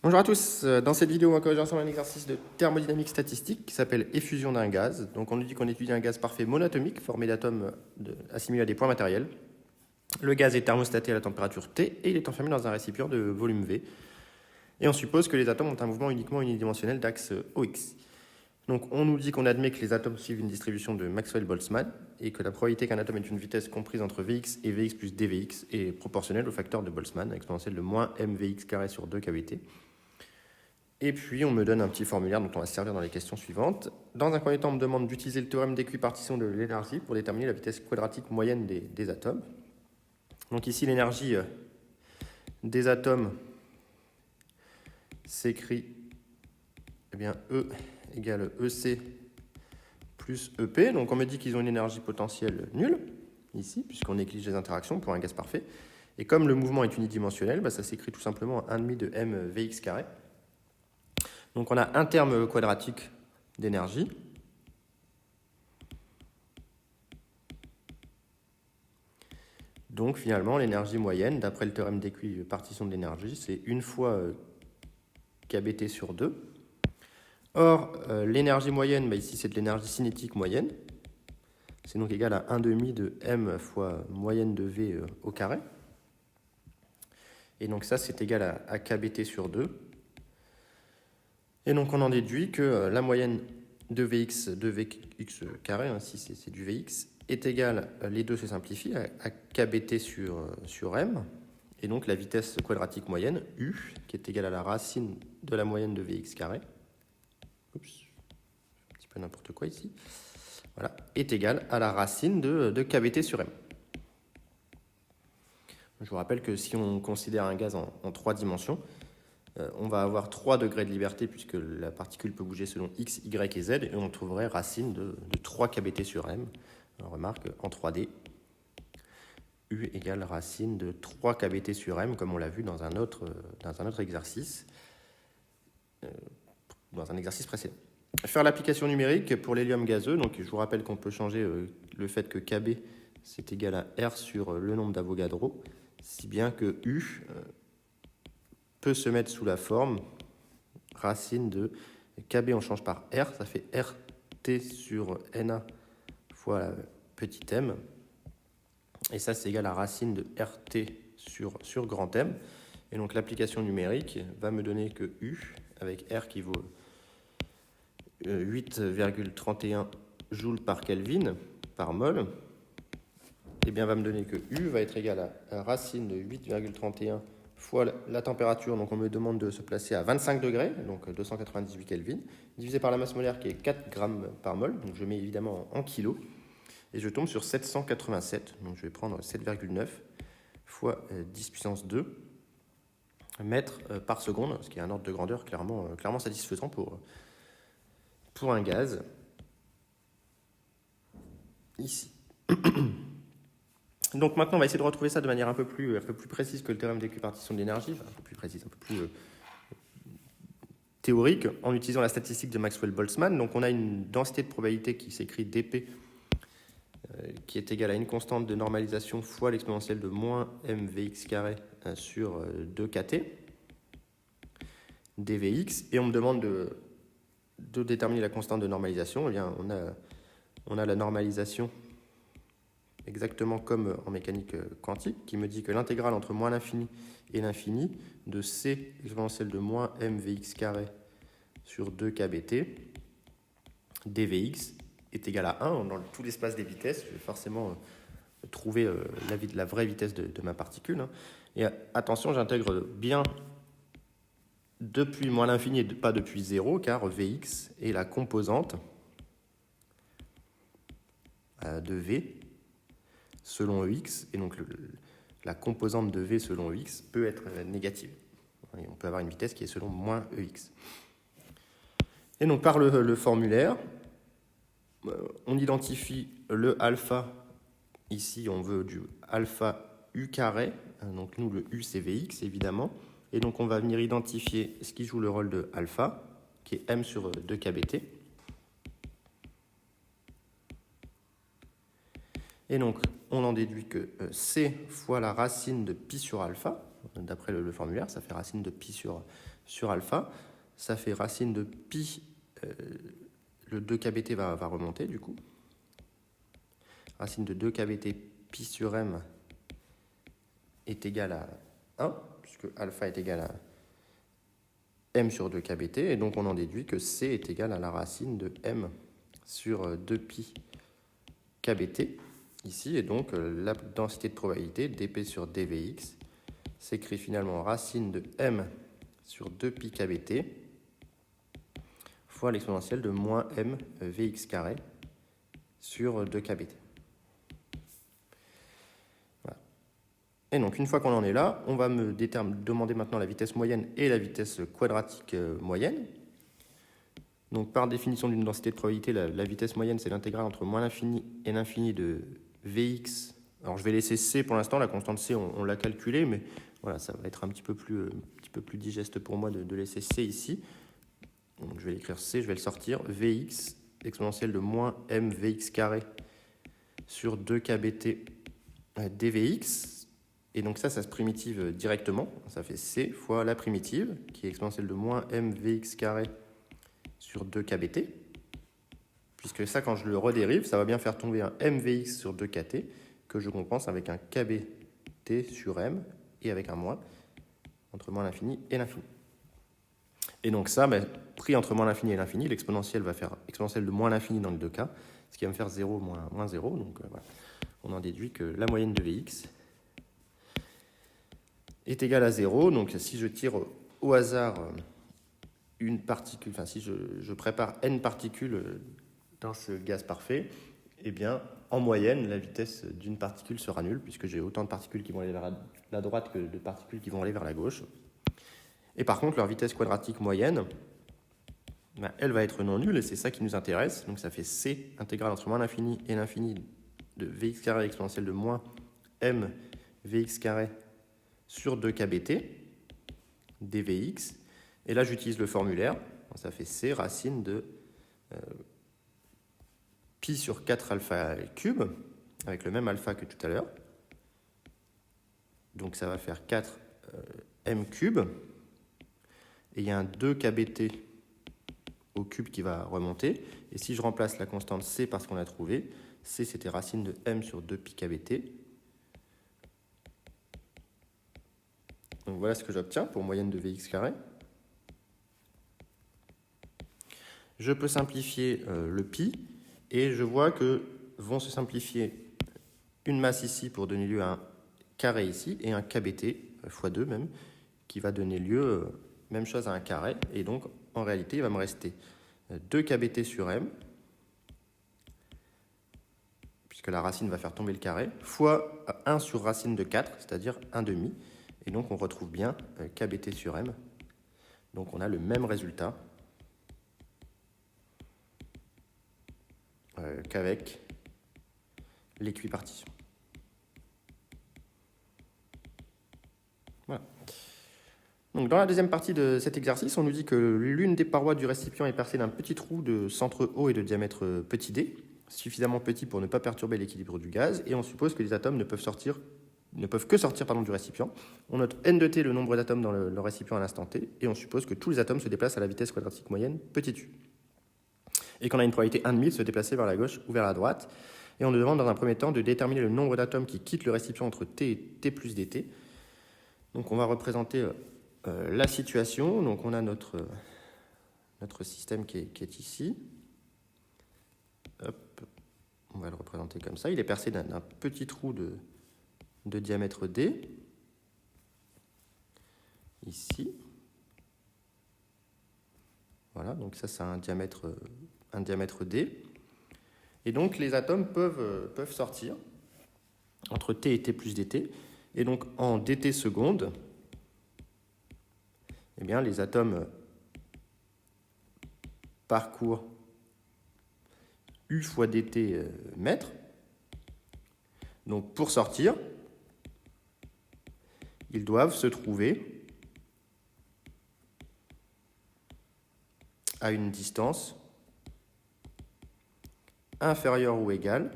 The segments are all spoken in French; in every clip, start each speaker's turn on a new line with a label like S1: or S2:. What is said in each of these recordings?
S1: Bonjour à tous, dans cette vidéo on va corriger ensemble un exercice de thermodynamique statistique qui s'appelle effusion d'un gaz. Donc on nous dit qu'on étudie un gaz parfait monatomique formé d'atomes assimilés à des points matériels. Le gaz est thermostaté à la température T et il est enfermé dans un récipient de volume V. Et on suppose que les atomes ont un mouvement uniquement unidimensionnel d'axe OX. Donc on nous dit qu'on admet que les atomes suivent une distribution de Maxwell-Boltzmann et que la probabilité qu'un atome ait une vitesse comprise entre Vx et Vx plus dVx est proportionnelle au facteur de Boltzmann, exponentielle de moins mVx carré sur 2 kBt. Et puis, on me donne un petit formulaire dont on va se servir dans les questions suivantes. Dans un premier temps, on me demande d'utiliser le théorème d'équipartition de l'énergie pour déterminer la vitesse quadratique moyenne des atomes. Donc ici, l'énergie des atomes s'écrit E égale EC plus EP. Donc on me dit qu'ils ont une énergie potentielle nulle, ici, puisqu'on néglige les interactions pour un gaz parfait. Et comme le mouvement est unidimensionnel, ça s'écrit tout simplement 1,5 de mVx carré. Donc on a un terme quadratique d'énergie. Donc finalement, l'énergie moyenne, d'après le théorème d'équipartition de l'énergie, c'est 1 fois kBt sur 2. Or, l'énergie moyenne, ici c'est de l'énergie cinétique moyenne. C'est donc égal à 1,5 de m fois moyenne de V au carré. Et donc ça, c'est égal à kBt sur 2. Et donc on en déduit que la moyenne de Vx carré, si c'est du Vx, est égale, les deux se simplifient, à kBt sur m. Et donc la vitesse quadratique moyenne, U, qui est égale à la racine de la moyenne de Vx carré, oups, un petit peu n'importe quoi ici, voilà, est égale à la racine de kBt sur m. Je vous rappelle que si on considère un gaz en 3 dimensions, on va avoir 3 degrés de liberté puisque la particule peut bouger selon x, y et z, et on trouverait racine de 3 kBt sur m. On remarque en 3D, U égale racine de 3 kBt sur m, comme on l'a vu dans un autre exercice, dans un exercice précédent. Faire l'application numérique pour l'hélium gazeux, donc je vous rappelle qu'on peut changer le fait que Kb c'est égal à R sur le nombre d'Avogadro, si bien que U peut se mettre sous la forme racine de Kb, on change par R, ça fait RT sur Na fois petit m, et ça c'est égal à racine de RT sur grand M, et donc l'application numérique va me donner que U, avec R qui vaut 8,31 joules par Kelvin par mol, et bien va me donner que U va être égal à racine de 8,31 fois la température, donc on me demande de se placer à 25 degrés, donc 298 Kelvin, divisé par la masse molaire qui est 4 grammes par mol, donc je mets évidemment en kilos, et je tombe sur 787, donc je vais prendre 7,9 fois 10 puissance 2 mètres par seconde, ce qui est un ordre de grandeur clairement satisfaisant pour un gaz, ici. Donc maintenant, on va essayer de retrouver ça de manière un peu plus précise que le théorème d'équipartition de l'énergie, enfin, un peu plus précise, un peu plus théorique, en utilisant la statistique de Maxwell-Boltzmann. Donc on a une densité de probabilité qui s'écrit dP, qui est égale à une constante de normalisation fois l'exponentielle de moins mvx carré sur 2kt, dvx, et on me demande de déterminer la constante de normalisation. Eh bien, on a la normalisation exactement comme en mécanique quantique, qui me dit que l'intégrale entre moins l'infini et l'infini de c exponentielle de moins mvx carré sur 2 kBt dvx est égale à 1. Dans tout l'espace des vitesses, je vais forcément trouver la vraie vitesse de ma particule. Et attention, j'intègre bien depuis moins l'infini et pas depuis 0, car Vx est la composante de V selon X, et donc la composante de V selon X peut être négative. Et on peut avoir une vitesse qui est selon moins Ex. Et donc par le formulaire, on identifie le alpha, ici on veut du alpha U carré, donc nous le U c'est Vx évidemment, et donc on va venir identifier ce qui joue le rôle de alpha, qui est m sur 2 kBt. Et donc on en déduit que c fois la racine de pi sur alpha, d'après le formulaire, ça fait racine de pi sur alpha. Ça fait racine de pi, le 2kbt va remonter du coup. Racine de 2kbt pi sur m est égal à 1, puisque alpha est égal à m sur 2kbt, et donc on en déduit que c est égal à la racine de m sur 2pi kbt, ici, et donc la densité de probabilité, dp sur dvx, s'écrit finalement racine de m sur 2pi kbt fois l'exponentielle de moins m vx carré sur 2kbt. Voilà. Et donc, une fois qu'on en est là, on va me demander maintenant la vitesse moyenne et la vitesse quadratique moyenne. Donc, par définition d'une densité de probabilité, la vitesse moyenne, c'est l'intégrale entre moins l'infini et l'infini de Vx. Alors, je vais laisser C pour l'instant, la constante C, on l'a calculée, mais voilà, ça va être un petit peu plus digeste pour moi de laisser C ici. Donc, je vais l'écrire C, je vais le sortir. Vx, exponentielle de moins m Vx carré sur 2kbt dvx. Et donc ça se primitive directement. Ça fait C fois la primitive, qui est exponentielle de moins m Vx carré sur 2kbt, puisque ça, quand je le redérive, ça va bien faire tomber un mvx sur 2kt, que je compense avec un kbt sur m, et avec un moins, entre moins l'infini et l'infini. Et donc ça, pris entre moins l'infini et l'infini, l'exponentielle va faire exponentielle de moins l'infini dans les deux cas, ce qui va me faire 0 moins 0, donc voilà. On en déduit que la moyenne de Vx est égale à 0, donc si je tire au hasard une particule, enfin si je prépare n particules dans ce gaz parfait, eh bien en moyenne la vitesse d'une particule sera nulle, puisque j'ai autant de particules qui vont aller vers la droite que de particules qui vont aller vers la gauche. Et par contre leur vitesse quadratique moyenne, elle va être non nulle, et c'est ça qui nous intéresse. Donc ça fait C intégrale entre moins l'infini et l'infini de Vx carré exponentielle de moins m Vx carré sur 2kbt dvx. Et là, j'utilise le formulaire. Ça fait C racine de pi sur 4 alpha cube, avec le même alpha que tout à l'heure. Donc ça va faire 4 m cube. Et il y a un 2kbt au cube qui va remonter. Et si je remplace la constante C par ce qu'on a trouvé, C c'était racine de m sur 2pi kbt. Donc voilà ce que j'obtiens pour moyenne de Vx carré. Je peux simplifier le pi, et je vois que vont se simplifier une masse ici pour donner lieu à un carré ici, et un kbt, fois 2 même, qui va donner lieu, même chose, à un carré. Et donc, en réalité, il va me rester 2 kbt sur m, puisque la racine va faire tomber le carré, fois 1 sur racine de 4, c'est-à-dire 1 demi. Et donc, on retrouve bien kbt sur m. Donc, on a le même résultat qu'avec l'équipartition. Voilà. Donc, dans la deuxième partie de cet exercice, on nous dit que l'une des parois du récipient est percée d'un petit trou de centre O et de diamètre petit d, suffisamment petit pour ne pas perturber l'équilibre du gaz, et on suppose que les atomes ne peuvent que sortir du récipient. On note n de t, le nombre d'atomes dans le récipient à l'instant t, et on suppose que tous les atomes se déplacent à la vitesse quadratique moyenne petit u. Et qu'on a une probabilité 1/1000 de se déplacer vers la gauche ou vers la droite. Et on nous demande dans un premier temps de déterminer le nombre d'atomes qui quittent le récipient entre t et t plus dt. Donc on va représenter la situation. Donc on a notre système qui est ici. Hop. On va le représenter comme ça. Il est percé d'un petit trou de diamètre d. Ici. Voilà, donc ça c'est un diamètre d. Et donc les atomes peuvent sortir entre t et t plus dt. Et donc en dt secondes, eh bien, les atomes parcourent u fois dt mètres. Donc pour sortir, ils doivent se trouver à une distance inférieure ou égale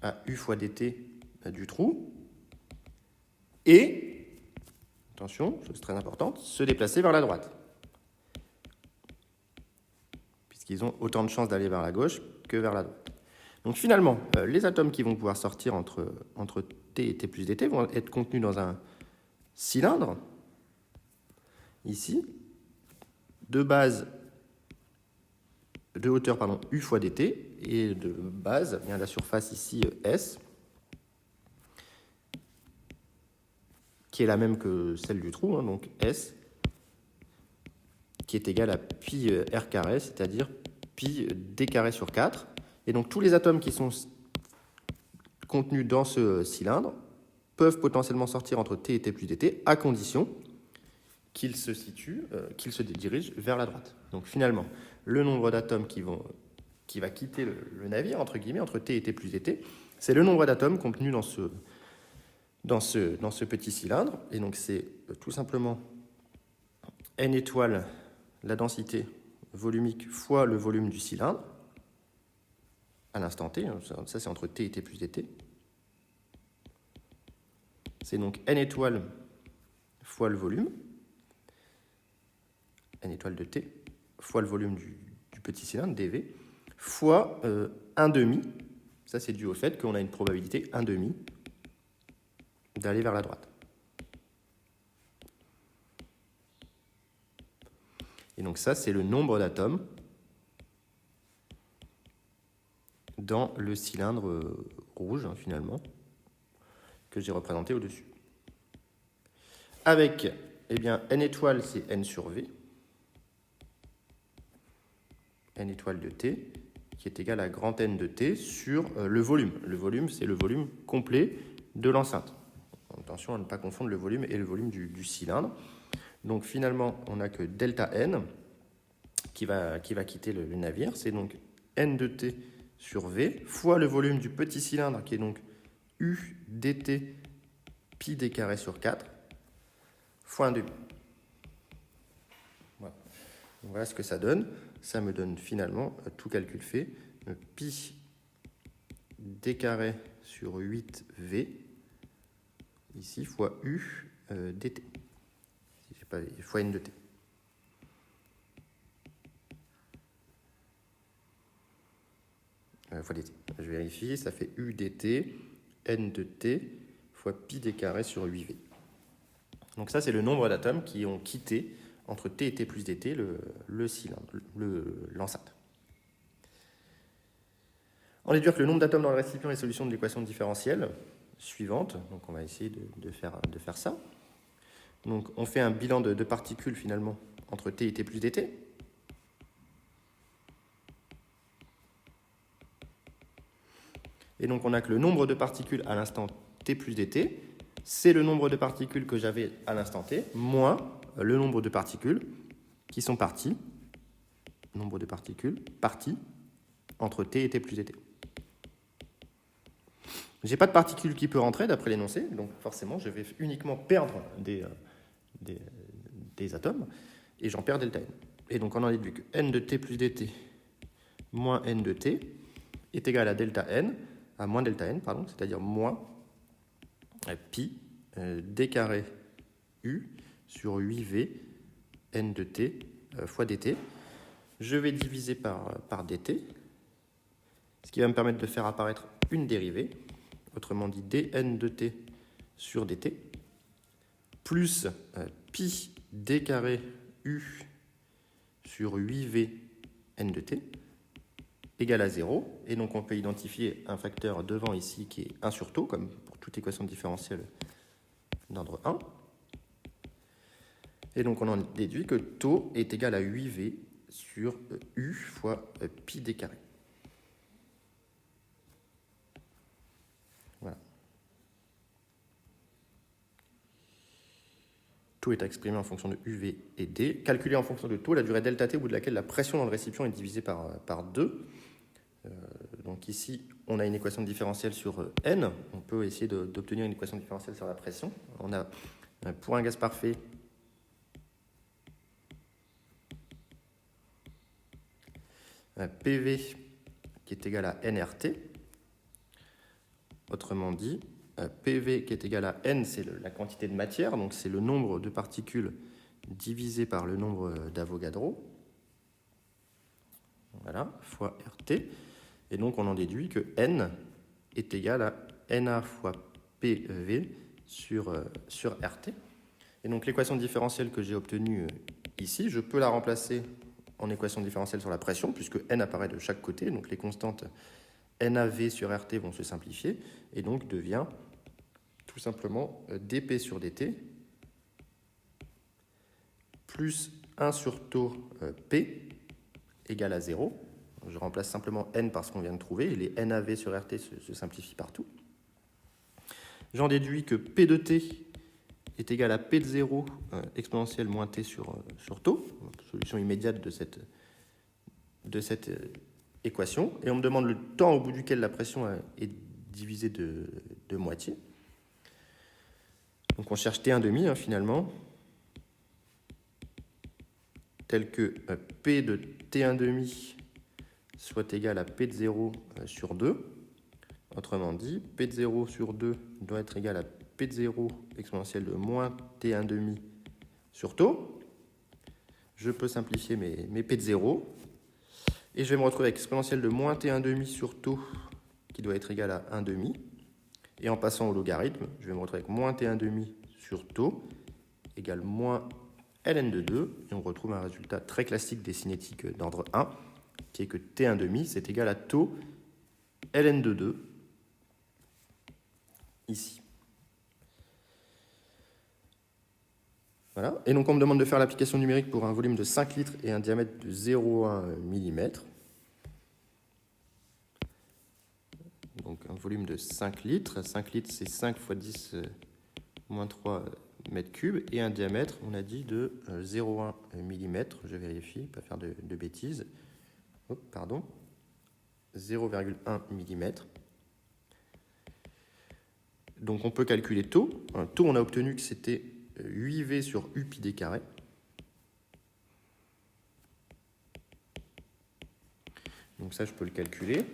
S1: à u fois dt du trou et, attention, chose très importante, se déplacer vers la droite. Puisqu'ils ont autant de chances d'aller vers la gauche que vers la droite. Donc finalement, les atomes qui vont pouvoir sortir entre T et T plus dt vont être contenus dans un cylindre, ici, de hauteur U fois dt, et de base, bien la surface ici S, qui est la même que celle du trou, hein, donc S, qui est égale à pi r carré, c'est-à-dire pi d carré sur 4. Et donc tous les atomes qui sont contenus dans ce cylindre peuvent potentiellement sortir entre T et T plus dt, à condition qu'ils se dirigent vers la droite. Donc finalement, le nombre d'atomes qui va quitter le navire, entre guillemets, entre T et T plus dt, c'est le nombre d'atomes contenus dans ce petit cylindre. Et donc c'est tout simplement n étoile la densité volumique fois le volume du cylindre, à l'instant t, ça c'est entre t et t plus dt. C'est donc n étoile fois le volume, n étoile de t, fois le volume du petit cylindre, dv, fois 1,5. Ça c'est dû au fait qu'on a une probabilité 1,5 d'aller vers la droite. Et donc ça, c'est le nombre d'atomes dans le cylindre rouge, hein, finalement, que j'ai représenté au-dessus. Avec, eh bien, n étoile, c'est n sur v, n étoile de t, qui est égal à grand N de t sur le volume. Le volume, c'est le volume complet de l'enceinte. Attention à ne pas confondre le volume et le volume du cylindre. Donc finalement, on n'a que delta n qui va quitter le navire. C'est donc n de t sur v fois le volume du petit cylindre, qui est donc u dt pi d carré sur 4 fois 1,5. Voilà. Voilà ce que ça donne. Ça me donne finalement, tout calcul fait, pi d carré sur 8v, ici, fois u dt, fois n de t. Fois dt. Je vérifie, ça fait u dt, n de t, fois pi d carré sur 8v. Donc ça, c'est le nombre d'atomes qui ont quitté, entre t et t plus dt, le cylindre, l'enceinte. On déduit que le nombre d'atomes dans le récipient est solution de l'équation différentielle suivante. Donc on va essayer de faire ça. Donc on fait un bilan de particules finalement entre t et t plus dt. Et donc on a que le nombre de particules à l'instant t plus dt, c'est le nombre de particules que j'avais à l'instant t, moins le nombre de particules qui sont parties, nombre de particules parties entre t et t plus dt. Je n'ai pas de particules qui peut rentrer d'après l'énoncé, donc forcément je vais uniquement perdre des atomes, et j'en perds delta n. Et donc on en déduit que n de t plus dt moins n de t est égal à delta n, à moins delta n, pardon, c'est-à-dire moins pi d carré u sur 8v n de t fois dt. Je vais diviser par dt, ce qui va me permettre de faire apparaître une dérivée, autrement dit dn de t sur dt, plus pi d carré u sur 8v n de t, égale à 0. Et donc on peut identifier un facteur devant ici qui est 1 sur tau, comme pour toute équation différentielle d'ordre 1. Et donc on en déduit que tau est égal à 8v sur u fois pi d carré. Voilà. Tau est exprimé en fonction de uv et d. Calculé en fonction de tau, la durée delta t au bout de laquelle la pression dans le récipient est divisée par 2. Donc ici, on a une équation différentielle sur n. On peut essayer d'obtenir une équation différentielle sur la pression. On a, pour un gaz parfait, PV qui est égal à nRT. Autrement dit, PV qui est égal à N, c'est la quantité de matière, donc c'est le nombre de particules divisé par le nombre d'Avogadro. Voilà, fois RT. Et donc on en déduit que N est égal à Na fois PV sur RT. Et donc l'équation différentielle que j'ai obtenue ici, je peux la remplacer en équation différentielle sur la pression, puisque N apparaît de chaque côté, donc les constantes NAV sur RT vont se simplifier, et donc devient tout simplement dP sur dt plus 1 sur taux P égale à 0. Je remplace simplement N par ce qu'on vient de trouver, et les NAV sur RT se simplifient partout. J'en déduis que P de T est égal à P de 0 exponentielle moins T sur taux, solution immédiate de cette équation, et on me demande le temps au bout duquel la pression est divisée de moitié. Donc on cherche T1,5 finalement, tel que P de T1,5 soit égal à P de 0 sur 2. Autrement dit, P de 0 sur 2 doit être égal à P de 0 exponentielle de moins T1,5 sur taux. Je peux simplifier mes P de 0. Et je vais me retrouver avec exponentielle de moins T1,5 sur taux qui doit être égal à 1,5. Et en passant au logarithme, je vais me retrouver avec moins T1,5 sur taux égale moins ln de 2. Et on retrouve un résultat très classique des cinétiques d'ordre 1, qui est que T1,5 c'est égal à taux ln de 2, ici. Voilà. Et donc on me demande de faire l'application numérique pour un volume de 5 litres et un diamètre de 0,1 mm. Donc un volume de 5 litres. 5 litres, c'est 5 fois 10 moins 3 mètres cubes. Et un diamètre, on a dit, de 0,1 mm. Je vérifie, pas faire de bêtises. Oh, pardon. 0,1 mm. Donc on peut calculer taux. Un taux, on a obtenu que c'était 8V sur U pi d carré. Donc ça, je peux le calculer.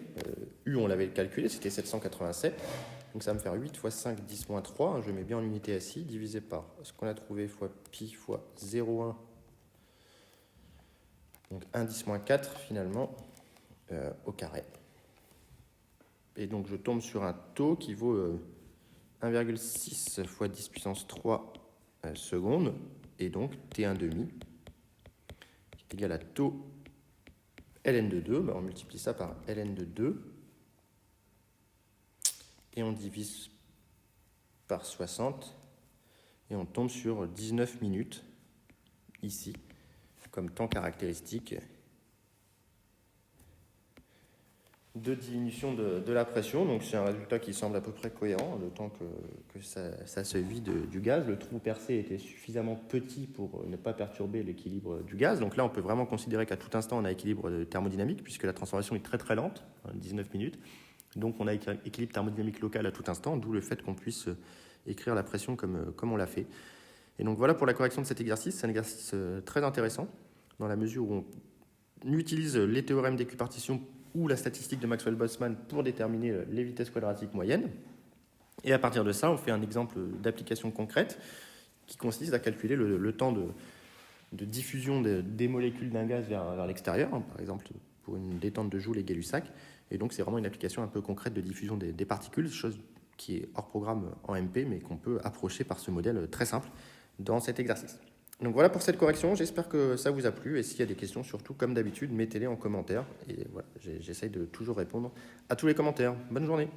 S1: U, on l'avait calculé, c'était 787. Donc ça va me faire 8 fois 5, 10 moins 3. Je mets bien en unité SI, divisé par ce qu'on a trouvé fois pi fois 0,1. Donc 1, 10 moins 4, finalement, au carré. Et donc je tombe sur un taux qui vaut 1,6 fois 10 puissance 3 secondes. Et donc T1,5, qui est égal à taux ln de 2, on multiplie ça par ln de 2, et on divise par 60, et on tombe sur 19 minutes, ici, comme temps caractéristique de diminution de la pression. Donc c'est un résultat qui semble à peu près cohérent, le temps que ça se vide du gaz. Le trou percé était suffisamment petit pour ne pas perturber l'équilibre du gaz. Donc là, on peut vraiment considérer qu'à tout instant, on a équilibre thermodynamique, puisque la transformation est très très lente, 19 minutes. Donc on a équilibre thermodynamique local à tout instant, d'où le fait qu'on puisse écrire la pression comme on l'a fait. Et donc voilà pour la correction de cet exercice. C'est un exercice très intéressant, dans la mesure où on utilise les théorèmes d'équipartition ou la statistique de Maxwell-Boltzmann pour déterminer les vitesses quadratiques moyennes. Et à partir de ça, on fait un exemple d'application concrète qui consiste à calculer le temps de diffusion des molécules d'un gaz vers l'extérieur, par exemple pour une détente de Joule et Gay-Lussac. Et donc c'est vraiment une application un peu concrète de diffusion des particules, chose qui est hors programme en MP, mais qu'on peut approcher par ce modèle très simple dans cet exercice. Donc voilà pour cette correction, j'espère que ça vous a plu, et s'il y a des questions, surtout comme d'habitude, mettez-les en commentaire, et voilà, j'essaye de toujours répondre à tous les commentaires. Bonne journée.